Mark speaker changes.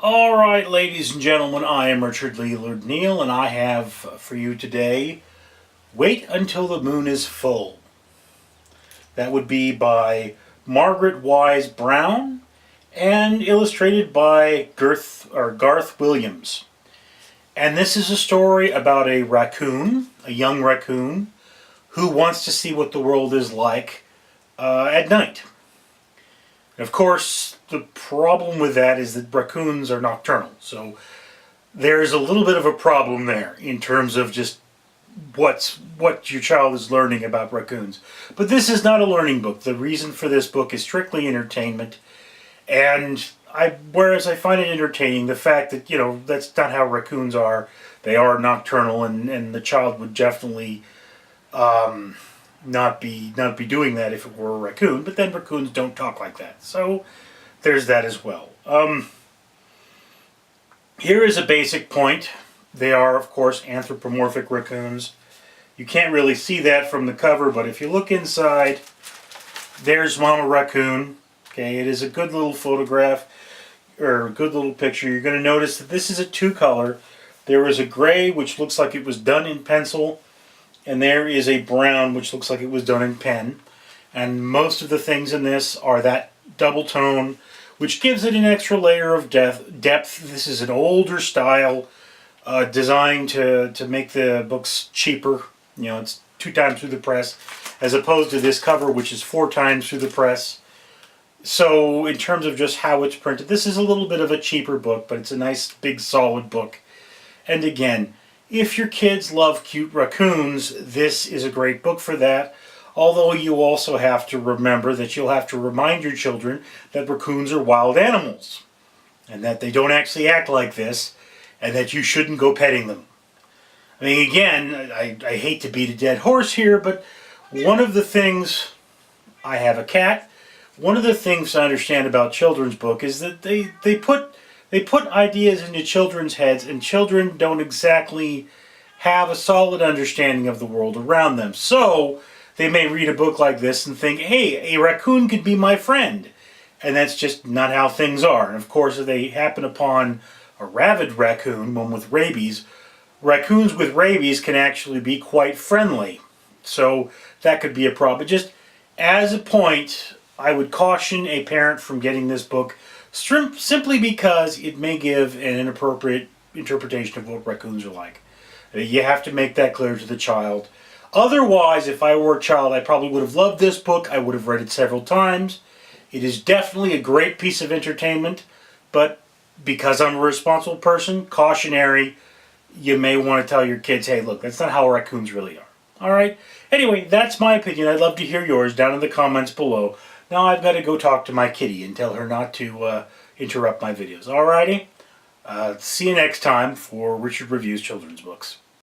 Speaker 1: Alright, ladies and gentlemen, I am Richard Leland Neal, and I have for you today, Wait Until the Moon is Full. That would be by Margaret Wise Brown and illustrated by Garth Williams. And this is a story about a raccoon, a young raccoon, who wants to see what the world is like at night. And of course, the problem with that is that raccoons are nocturnal. So there's a little bit of a problem there in terms of just what your child is learning about raccoons. But this is not a learning book. The reason for this book is strictly entertainment. And whereas I find it entertaining, the fact that, that's not how raccoons are. They are nocturnal, and the child would definitely not be doing that if it were a raccoon. But then raccoons don't talk like that. So there's that as well. Here is a basic point. They are, of course, anthropomorphic raccoons. You can't really see that from the cover, but if you look inside, there's Mama Raccoon. Okay, it is a good little photograph, or a good little picture. You're going to notice that this is a two-color. There is a gray, which looks like it was done in pencil, and there is a brown, which looks like it was done in pen. And most of the things in this are that double tone, which gives it an extra layer of depth. This is an older style, designed to make the books cheaper. It's 2 times through the press, as opposed to this cover, which is 4 times through the press. So in terms of just how it's printed, this is a little bit of a cheaper book, but it's a nice, big, solid book. And again, if your kids love cute raccoons, this is a great book for that. Although you also have to remember that you'll have to remind your children that raccoons are wild animals, and that they don't actually act like this, and that you shouldn't go petting them. I mean, again, I hate to beat a dead horse here, but one of the things, I have a cat, one of the things I understand about children's book is that they put ideas into children's heads, and children don't exactly have a solid understanding of the world around them. So they may read a book like this and think, hey, a raccoon could be my friend. And that's just not how things are. And of course, if they happen upon a rabid raccoon, one with rabies, raccoons with rabies can actually be quite friendly. So that could be a problem. But just as a point, I would caution a parent from getting this book simply because it may give an inappropriate interpretation of what raccoons are like. You have to make that clear to the child. Otherwise, if I were a child, I probably would have loved this book. I would have read it several times. It is definitely a great piece of entertainment, but because I'm a responsible person, cautionary, you may want to tell your kids, hey, look, that's not how raccoons really are. Alright? Anyway, that's my opinion. I'd love to hear yours down in the comments below. Now I've got to go talk to my kitty and tell her not to interrupt my videos. Alrighty? See you next time for Richard Reviews Children's Books.